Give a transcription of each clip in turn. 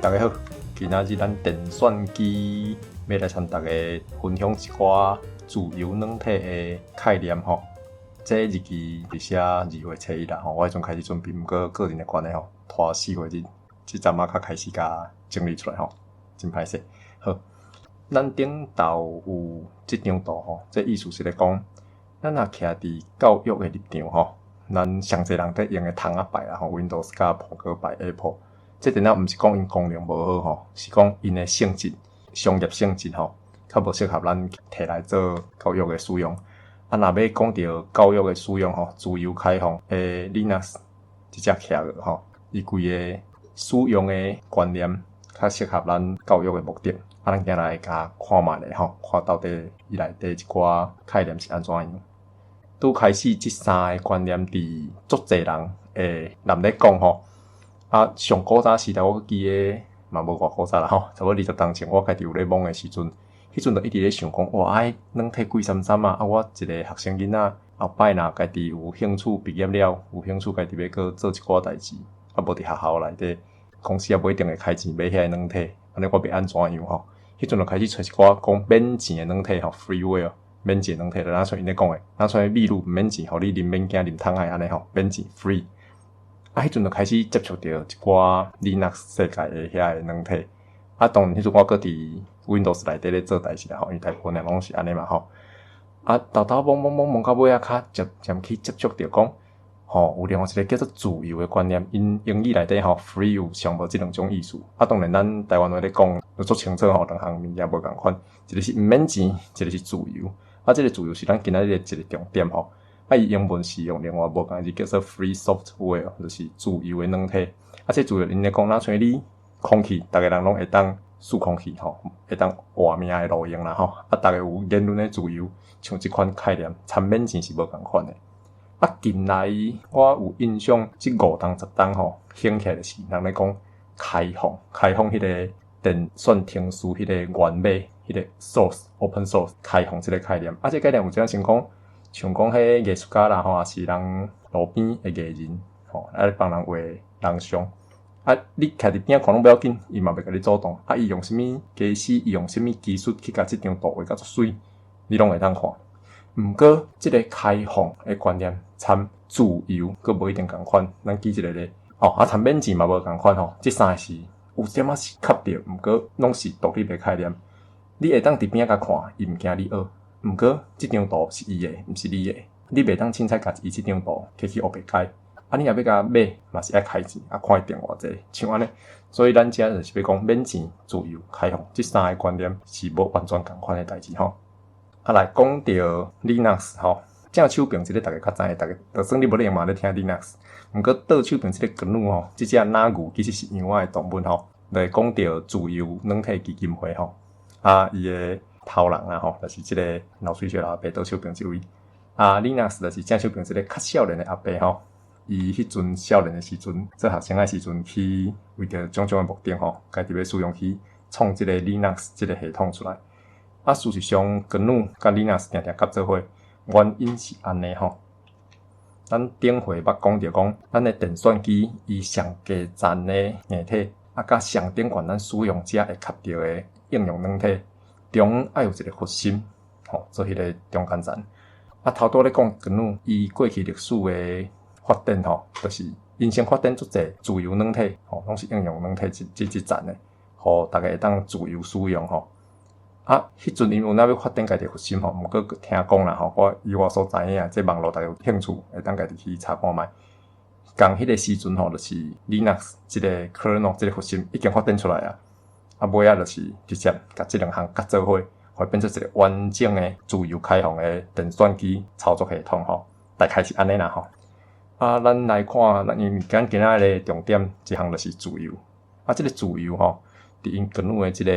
大家好，今仔日咱电算机要来参大家分享一寡自由软体的概念吼。这日期是写2月初1啦吼，我迄阵开始准备，毋过个人的关系吼，拖4月日，即阵仔较开始甲整理出来吼，真歹势。好，咱顶头有即张图吼，这意思是咧讲，咱若徛伫教育的立场吼，咱上侪人伫用的窗仔牌啦吼 ，Windows 甲苹果牌 Apple。这电脑毋是讲因功能无好吼，是讲因的性质、商业性质吼，较无适合咱摕来做教育的使用。若要讲到教育的使用吼，自由开放的 Linux 即只企鹅吼，伊规个使用的观念较适合咱教育的目的。咱今来甲看卖咧吼，看到底伊内底一寡概念是安怎样。拄开始即3个观念伫足侪人会难咧讲吼。上古早时代我记诶，嘛无偌古早啦吼，差不多20年前我家己有咧懵诶时阵，迄阵就一直咧想讲，哇，软体贵三三啊！我一个学生囡仔后摆若家己有兴趣毕业了，有兴趣家己要去做一寡代志，无伫学校内底，公司也不一定会开钱买遐软体，安尼我要安怎样吼？迄阵就开始找一寡讲免钱诶软体吼 ，freeware 免钱软体，就像因咧讲诶，像秘鲁免钱，互你啉免惊啉汤海安尼吼，免钱 free。迄阵就开始接触到一寡 Linux 世界的遐个软体。当然迄阵我搁伫 Windows 内底咧做代志啦吼，因为大部分人拢是安尼嘛吼。豆懵到尾较渐去接触到讲，吼有另外一个叫做自由的观念。因英语内底吼 free 有上无即两种意思。当然咱台湾话咧讲，就足清楚吼，两项物件无共款，一个是毋免钱，一个是自由。即个自由是咱今仔日的一个重点吼。伊英文是用另外无共字叫做 free software， 就是自由的软体。这自由因咧讲，若像你空气，逐个人拢会当输空气吼，会当活命的路用啦吼。逐个有言论的自由，像即款概念，参免钱是无共款的。近来我有印象，即5档10档吼，兴起就是人咧讲开放迄个电算程序迄个源码，迄个 source，open source 开放即个概念。这概念有怎样先讲？像讲迄艺术家啦吼，也是人路边的艺人吼，帮人画人像。你徛伫边看拢不要紧，伊嘛袂甲你主动。伊用啥物技师，伊用啥物技术去甲即张图画甲足水，你拢会当看。毋过即个开放的观念，参自由，佫无一定共款。咱记一个咧，参免钱嘛无共款吼。即3个是有点仔是恰着，毋过拢是独立的概念。你会当伫边甲看，伊毋惊你学。毋过，即张图是伊诶，毋是你诶。你袂当凊彩甲伊即张图摕去黑白改。你若要甲买，嘛是爱开钱，看伊电偌济，像安尼。所以咱遮就是要讲免钱、自由、开放，即3个观念是无完全共款诶代志吼。来讲到 Linux 吼，正手边即个大家较知，大家就算你无咧用嘛咧听 Linux。毋过倒手边即个GNU吼，即只哪牛其实是洋仔诶动物吼，来讲到自由软体基金会吼，伊诶。头人啊吼，就是即个老水雪老阿伯倒手边即位。Linux 就是正手边即个较少年的阿伯吼，伊迄阵少年的时阵，做学生的时阵去为着种种的目的吼，家己要使用去创即个 Linux 即个系统出来。事实上GNU甲 Linux 定合做伙，原因是安尼吼。咱顶回捌讲着讲，咱的电算机伊上基站的硬体，甲上顶悬咱使用者会吸着的应用软体。中爱有一个核心，做迄个中间站。头拄咧讲GNU，伊过去历史的发展就是因先发展足侪自由软体，拢是应用软体即站的，互大家会当自由使用迄阵因为要发展家己核心毋过听讲啦我以我所知影，即网络大家有兴趣会当家己去查看觅。共迄个时阵就是 Linux 即个 kernel 即个核心已经发展出来啊。尾就是直接甲即两项合做伙，会变成一个完整的自由开放的电算机操作系统吼。大概是安尼啦吼。咱来看，因为今仔日重点一项就是自由。即个自由吼，伫因GNU的即个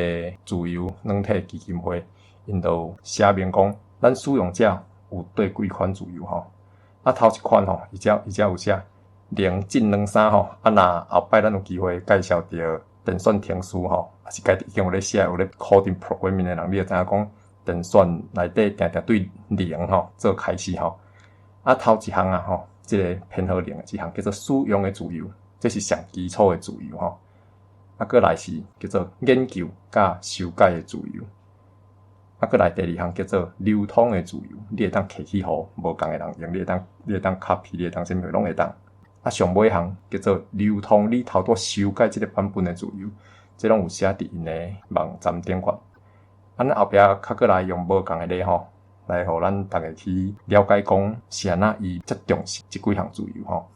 自由软体基金会，因都写明讲，咱使用者有对几款自由吼。头一款吼，伊遮有写0进2三吼。若后摆咱有机会介绍着。电算程序吼，也是家己已经有咧写，有咧 coding programming 的人，你就知影讲电算内底定对0吼做开始吼。头一项吼，即个偏好0的一项叫做使用的自由，这是上基础的自由吼。过来是叫做研究甲修改的自由，过来第二项叫做流通的自由，你会当摕去互无共的人用，你会当 copy， 你会当啥物拢会当。上尾项叫做流通，你头拄修改即个版本的自由，这拢有写伫因的网站顶悬。咱后壁较过来用无共的例吼，来互咱逐个去了解讲是安那伊遮重视即几项自由吼。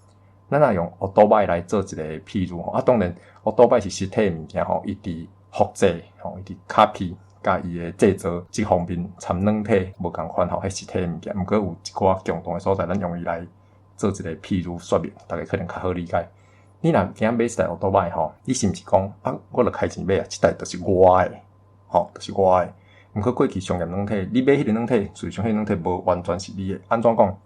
咱若用乌多摆来做一个譬如吼，当然乌多摆是实体物件吼，伊伫复制吼，伊伫 copy 甲伊的制作即方面掺软体无共款吼，迄实体物件，毋过有一寡共同的所在，咱用伊来做一个譬如说明，大家可能较好理解。你若今买一台乌多摆吼，你是毋是讲我著开钱买啊？即台著是我的，吼，著是我的。毋过过去商业软体，你买迄个软体，实际上迄个软体无完全是你的。安怎讲？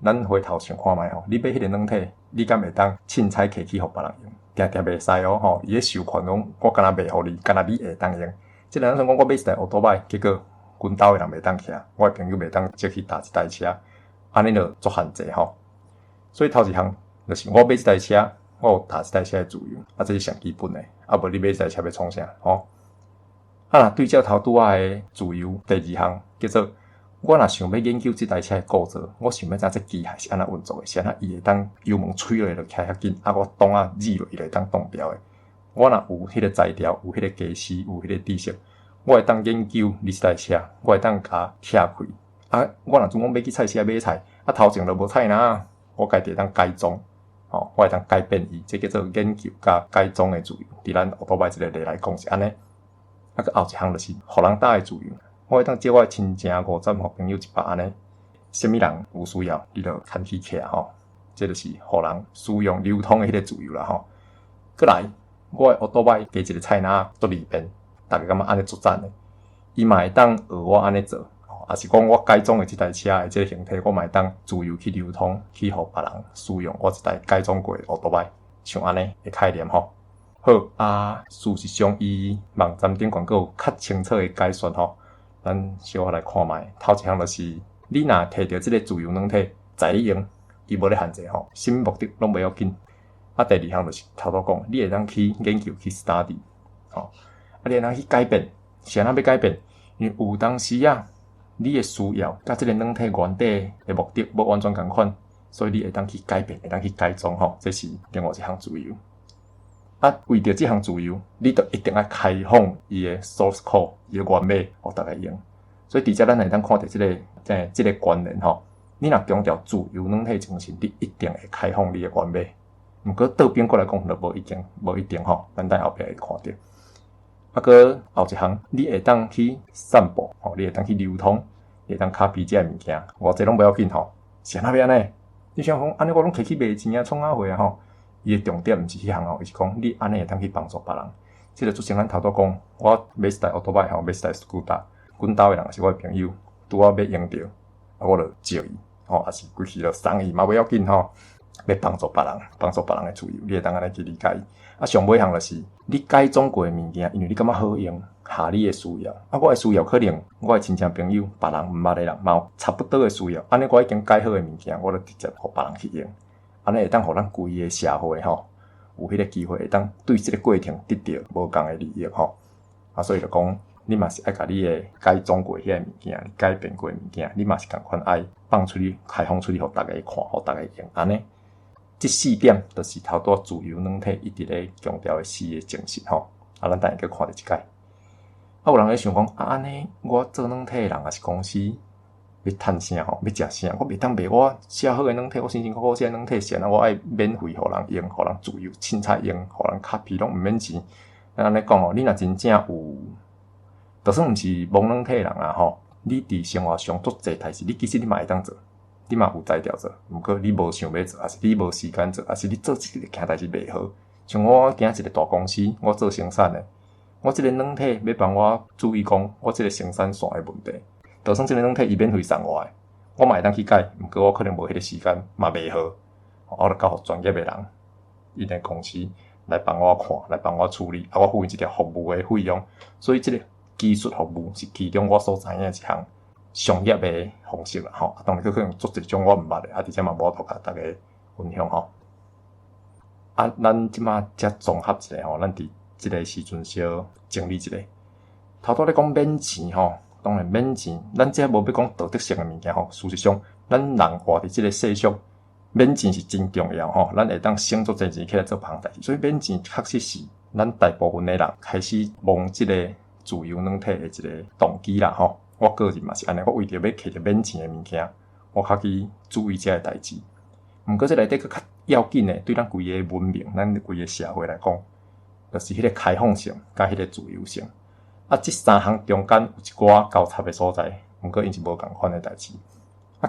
咱回头想看觅吼，你买迄个软体，你敢会当凊彩摕去互别人用？定定袂使哦，吼，伊个授权讲我敢若卖互你，敢若你会当用。即个咱算讲我买一台乌多摆，结果阮兜的人袂当骑，我的朋友袂当借去搭一台车，安尼就足限制吼。所以头一项就是我买一台车，我有搭一台车的自由，这是上基本的。无你买一台车要创啥？吼？对照头拄仔的自由，第二项叫做我若想要研究即台车的构造，我想要知这机械是安怎运作的，是安怎伊会当油门吹落就开遐紧，我档指落伊会当动标的。我若有迄个材料，有迄个技师，有迄个知识，我会当研究你即台车，我会当甲拆开。我若总讲要去菜市买菜，头前都无菜呐，我家己会当改装，我会当改变伊，这叫做研究甲改装的自由。伫咱乌多摆即个例来讲是安尼。后一项就是互人搭的自由，我会当借我的亲情50互朋友100安尼，啥物人有需要，你就牵去起啊吼，这就是互人使用流通的迄个自由啦吼。过来，我的乌多摆加一个菜篮做里边，大家感觉安尼足赞的，伊嘛会当学我安尼做，也是讲我改装的即台车的即个形体，我嘛会当自由去流通，去互别人使用我一台改装过的乌多摆，像安尼的概念吼。好事实上，伊网站顶悬有较清楚的解说吼，咱小可来看觅。头一项就是，你若摕到即个自由软体，在你用，伊无咧限制吼，什么目的拢袂要紧。第二项就是头拄讲，你会当去研究去 study， 吼，你会当去改变，是安怎要改变？因为有当时你的需要甲即个软体原底的目的无完全共款，所以你会当去改变，会当去改装吼，这是另外一项自由。为着这项自由，你就一定要开放伊的 source code， 伊的原码，互大家用。所以伫遮咱会当看到这个观念吼，你若强调自由软体精神，你一定会开放你的原码。毋过倒边过来讲，就无一定吼，咱等后壁会看到。过后一项，你会当去散布吼，你会当去流通，你会当 copy 这物件，这拢不要紧吼。是安怎安尼？你想讲安尼我拢摕去卖钱创会吼？伊的重点毋是迄项伊是讲你安尼会当去帮助别人。即个就像咱头拄讲，我买一台乌多摆买一台 scooter， 阮兜的人是我的朋友，拄好要用着，我就借伊，也是规气就送伊嘛，袂要紧吼。要帮助别人的自由，你会当安尼去理解。上尾项就是你改装过的物件，因为你感觉好用，合你的需要。我的需要可能我的亲戚朋友，别人毋捌的人嘛有差不多的需要。安尼我已经改好的物件，我就直接互别人去用。安尼会当互咱规个社会吼，有迄个机会会当对即个过程得到无共的利益吼。所以就讲，你嘛是爱甲你的改装过遐物件，改变过物件，你嘛是共款爱放出去、开放出去，互大家看，互大家用。安尼，这4点就是头拄自由软体一直咧强调的4个精神吼。咱等下去看一解。有人咧想讲，安尼我做软体的人也是公司。要趁啥吼？要食啥？我袂当卖我写好诶软体，我辛辛苦苦写软体线，我爱免费互人用，互人自由凊彩用，互人copy拢毋免钱。安尼讲你若真正有，就算毋是懵软体人吼，你伫生活上足侪代志，你其实你嘛会当做，你嘛有才调做，毋过你无想要做，还是你无时间做，还是你做一个件代志袂好。像我今一个大公司，我做生产诶，我即个软体要帮我注意讲，我即个生产线诶问题。就算即个软体伊免费送我诶，我嘛会当去改，毋过我可能无迄个时间，嘛袂好，我就交互专业诶人，因诶公司来帮我看，来帮我处理，我付伊一条服务诶费用。所以即个技术服务是其中我所知影一项商业诶方式啦吼。当然佫可能做一种我毋捌诶，而且嘛无法度甲大家分享吼。咱即马则综合一下吼，咱伫即个时阵小整理一下。头拄咧讲免钱吼，当然免钱，咱这无要讲道德性诶物件吼。事实上，咱人活伫即个世俗，免钱是真重要吼。咱会当省足侪钱起来做别项代志，所以免钱确实是咱大部分诶人开始往即个自由软体诶一个动机啦吼。我个人嘛是安尼，我为着要摕着免钱诶物件，我较去注意遮个代志。毋过这内底佫较要紧诶，对咱规个文明、咱规个社会来讲，就是迄个开放性甲迄个自由性。即三项中间有一寡交叉诶所在，毋过因是无共款诶代志。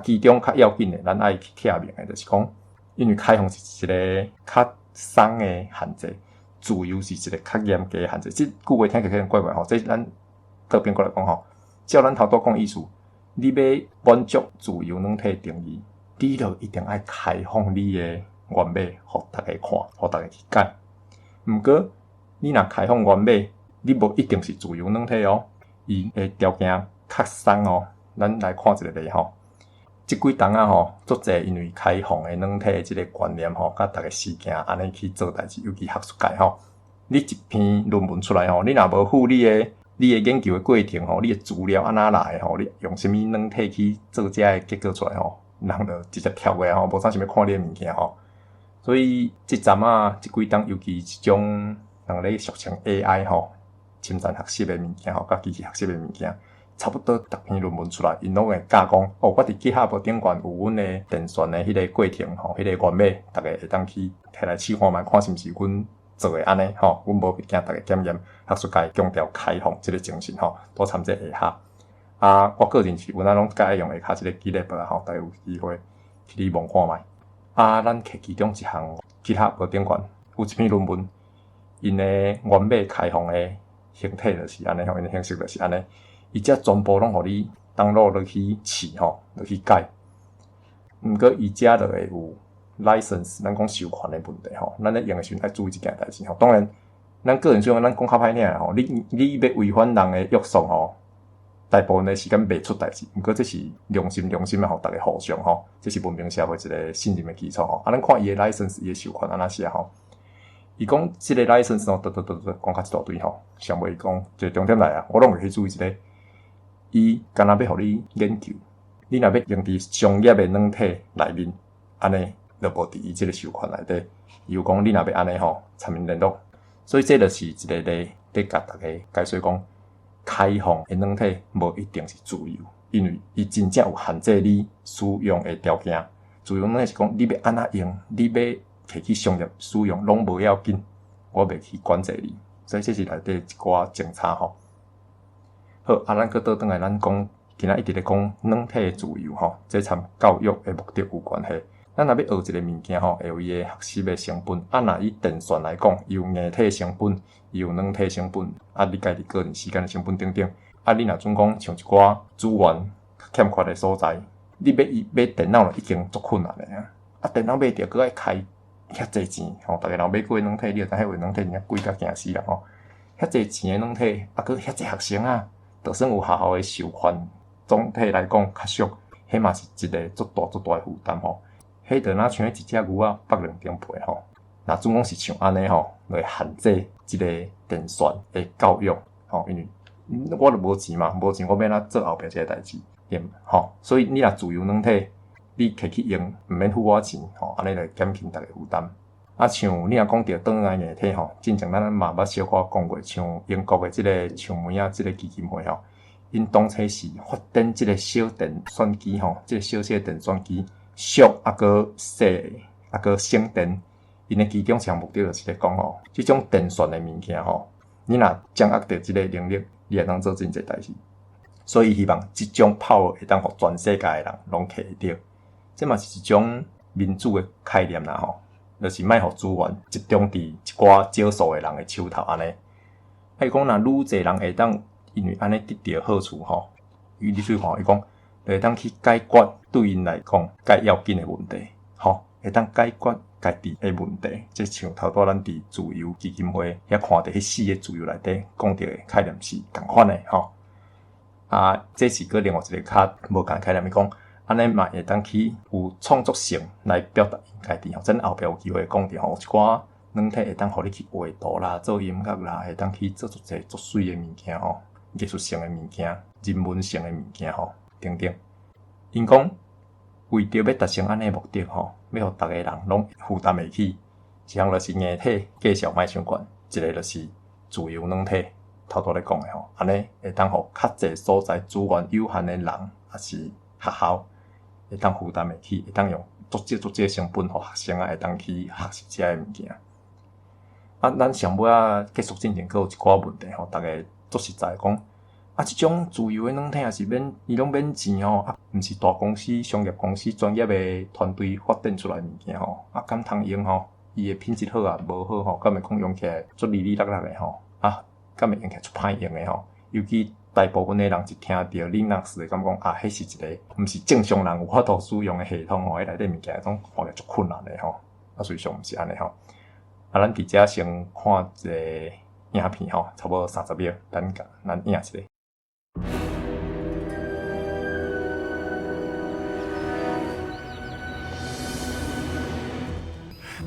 其中较要紧诶，咱爱去拆明诶，就是讲，因为开放是一个较松诶限制，自由是一个较严格诶限制。即句话听起来可能怪怪吼，这咱倒边过来讲吼，照咱头拄讲意思，你要满足自由软体定义，你就一定爱开放你诶原码，互大家看，互大家去解。毋过，你若开放原码，你无一定是自由软体哦，伊诶条件较松哦。咱来看一个例吼，即几冬啊吼，足侪因为开放诶软体即个观念吼，甲逐个事件安尼去做代志，尤其学术界吼，你一篇论文出来吼，你若无附你诶研究诶过程吼，你诶资料安怎来吼，你用啥物软体去做遮个结果出来吼，人就直接跳过来吼，无啥想要看你诶物件吼。所以即阵啊，即几冬尤其即种人咧俗称 AI 吼。侵占学习诶物件吼，甲机器学习诶物件，差不多逐篇论文出来，因拢会教讲，我伫 GitHub 顶悬有阮诶电算诶迄个过程吼，迄个原码，逐个会当去摕来试看觅，看是毋是阮做诶安尼吼，阮无物件逐个检验，学术界强调开放即个精神吼，多参这下骹。我个人是有哪拢介爱用下骹即个 GitLab 吼，逐个有机会去里望看觅。咱摕其中一项 GitHub 顶悬有一篇论文，因诶原码开放诶。形体就是安尼吼，因诶形式就是安尼，伊遮全部拢互你登录落去试吼，落去改。毋过伊遮就会有 license， 咱讲授权诶问题吼，咱咧用诶时阵爱注意即件代志吼。当然，咱个人使用咱讲较歹听吼，你要违反人诶约束吼，大部分诶时间袂出代志。毋过这是良心诶吼，逐个互相吼，这是文明社会一个信任诶基础吼。咱看伊诶 license， 伊诶授权安怎写吼。伊讲即个 license 吼，讲较一大堆吼，上尾讲就重点来啊，我拢会去注意一个，伊干若要互你研究，你若要用伫商业诶软体内面，安尼就无伫伊即个授权内底。伊有讲你若要安尼吼，参与联络，所以这就是一个咧甲大家解说讲，开放诶软体无一定是自由，因为伊真正有限制你使用诶条件。自由软体是讲你要安怎用，你要摕去商业使用拢无要紧，我袂去管制你，所以这是内底一寡精差吼。好，咱搁倒转来，咱讲今仔一直咧讲软体诶自由吼，这参教育诶目的有关系。咱若要学一个物件吼，会有伊诶学习诶成本。若以电算来讲，伊有硬体成本，伊有软体成本，你家己个人时间诶成本等等。你若准讲像一寡资源欠缺诶所在，你要买电脑已经足困难诶啊！电脑买着搁爱开。遐济钱吼，逐个人买过软体，你就知迄位软体真正贵甲惊死人吼。遐济钱诶软体，搁遐济学生啊，就算有学校诶授权，总体来讲较俗，迄嘛是一个足大诶负担吼。迄就若像一只牛仔剥两张皮吼。若总讲是像安尼吼，就会限制即个电算诶教育吼，因为我就无钱嘛，无钱我要哪做后壁即个代志，对吼。所以你若自由软体。你摕去用，毋免付我钱吼，安尼来减轻逐个负担。像你若讲着转来硬体吼，之前咱嘛捌小可讲过，像英国诶即个像梅啊，即个基金会吼，因当初是发展即个小电算机吼，即个小电算机，俗搁细搁省电，因诶其中项目的就是咧讲吼，即种电算诶物件吼，你若掌握着即个能力，你会当做真侪代志。所以希望即种 power 会当互全世界诶人拢摕会着。这嘛是一种民主诶概念啦吼，就是莫互资源集中伫一寡少数诶人诶手头安尼。伊讲若愈侪人会当因为安尼得到好处吼，你去看伊讲，会当去解决对因来讲介要紧诶问题，吼，会当解决家己诶问题。即像头拄咱伫自由基金会遐看着迄4个自由内底讲着诶概念是共款诶吼。这是个另外一个较无共概念，伊讲。安尼嘛会当去有创作性来表达因家己吼，咱后壁有机会讲着吼，一寡软体会当互你去画图啦、做音乐啦，会当去做足侪足水诶物件吼，艺术性诶物件、人文性诶物件吼，等等。因讲为着要达成安尼目的吼，要互逐个人拢负担会起，一项就是硬体继续莫伤悬，一个就是自由软体。头拄咧讲诶吼，安尼会当互较侪所在资源有限诶人，也是学校会当负担会起，会当用足少成本，互学生会当去学习遮个物件。咱上尾结束之前，阁有一寡问题吼，大家足实在讲，即种自由诶软体也是伊拢免钱吼，毋是大公司、商业公司专业诶团队发展出来物件吼，敢通用吼？伊诶品质好无好吼？敢会讲用起来足哩哩落落诶吼？敢会用起来足歹用诶吼？尤其大部分诶人一听到 Linux 会感觉迄是一个毋是正常人有法度使用诶系统吼，迄内底物件总看起来足困难诶吼，实际上毋是安尼吼。咱伫遮先看一个影片吼，差不多30秒，咱影一个。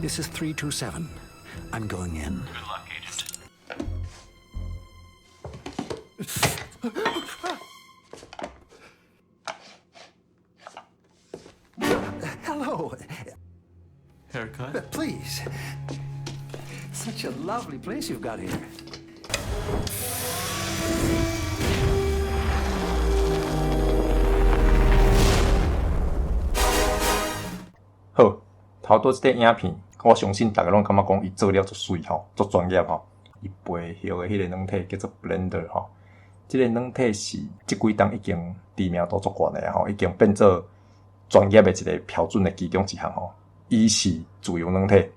This is 327. I'm going in. Good luck, Agent. Hello. Haircut? Please. Such a lovely place you've got here. 好，头拄即个影片，我相信大家拢感觉讲伊做了足水吼，足专业吼。伊背后的迄个软体叫做 Blender 吼，即个软体是即几档已经知名度足悬的吼，已经变做专业的一个标准的其中一项吼。伊是自由软体，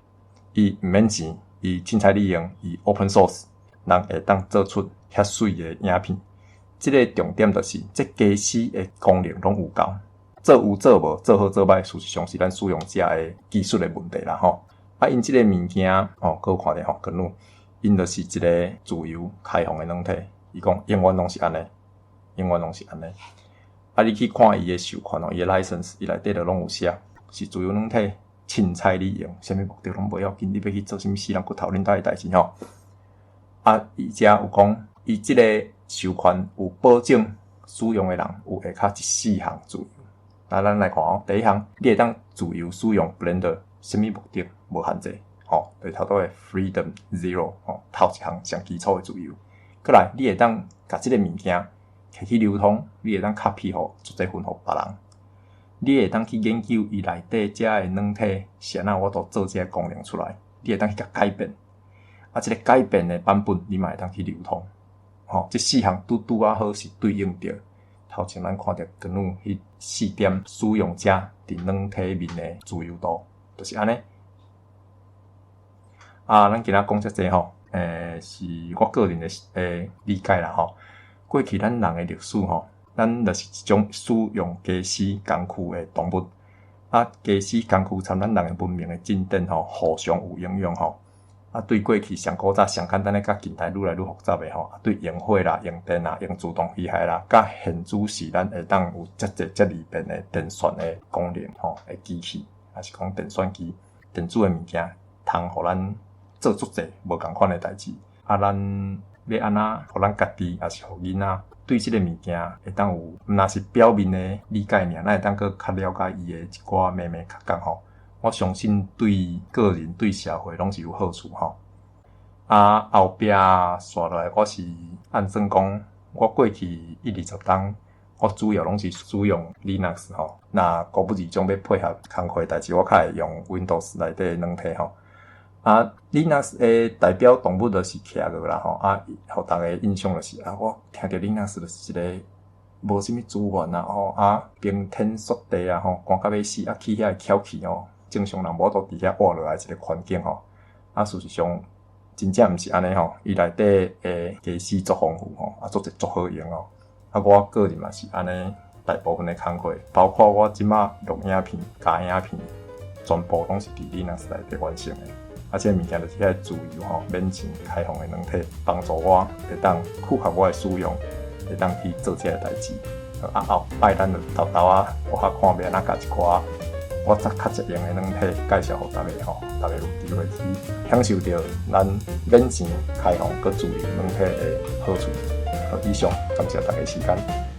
伊毋免钱，伊凊彩利用，伊 open source， 人会当做出遐水的影片。即个重点就是即家私的功能拢有够。做有做无，做好做歹，事实上是咱使用者的技术的问题啦吼。因即个物件搁有看着吼，跟路，因就是一个自由开放的软体。伊讲永远拢是安尼，永远拢是安尼。你去看伊的授权伊的 license， 伊内底就拢有写，是自由软体，凊彩利用，啥物目的拢无要紧，你要去做啥物死人骨头恁兜的代志吼。伊遮有讲，伊即个授权有保证使用的人有下骹14项自由。咱来看第一项，你会当自由使用 Blender， 啥物目的无限制，就是头拄的 Freedom Zero， 头一项上基础的自由。过来，你会当甲即个物件摕去流通，你会当 copy 互做者分互别人，你会当去研究伊内底遮的软体是安怎我都做遮个功能出来，你会当去甲改变，即个改变的版本你嘛会当去流通，即4项拄好是对应着。头前咱看到跟有迄4点使用者伫软体面的自由度，就是安尼。咱今仔讲遮济吼，是我个人的理解啦吼。过去咱人的历史吼，咱就是一种使用家私工具的动物。家私工具参咱人的文明的进展吼，互相有影响吼。对过去上古早上简单的，甲近代愈来愈复杂的吼，对用火啦、用电啦、用自动机械啦，甲现主时咱会当有遮济遮利便的电算的功能吼，的机器，还是讲电算机、电子的物件，通互咱做足济无共款的代志。咱要安怎互咱家己，也是互囡仔对即个物件会当有，若是表面的理解尔，咱会当搁较了解伊的一寡眉眉角角吼。我相信对个人对社会拢是有好处吼。后壁刷落来，我是按算讲，我过去120档，我主要拢是使用 Linux 吼。那果不其中要配合工课代志，我较会用 Windows 内底的软体吼。Linux 的代表动物就是徛个啦吼。互大家印象就是我听着 Linux 就是一个无啥物资源冰天雪地吼，寒到要死起遐翘起吼。正常人无都伫遐活落来一个环境吼，事实上真正毋是安尼吼，伊内底诶家私足丰富吼，足好用哦。我个人嘛是安尼，大部分的工课，包括我即马录影片、加影片，全部拢是伫 Linux 内底完成的。这物件就是遐自由吼、免钱开放的软体，帮助我会当符合我的使用，会当去做这个代志。后摆咱就豆我较看要安怎甲一寡我杂较实用的软体介绍给大家吼，大家有机会去享受到咱免钱开放佮自由软体的好处。好，以上感谢大家时间。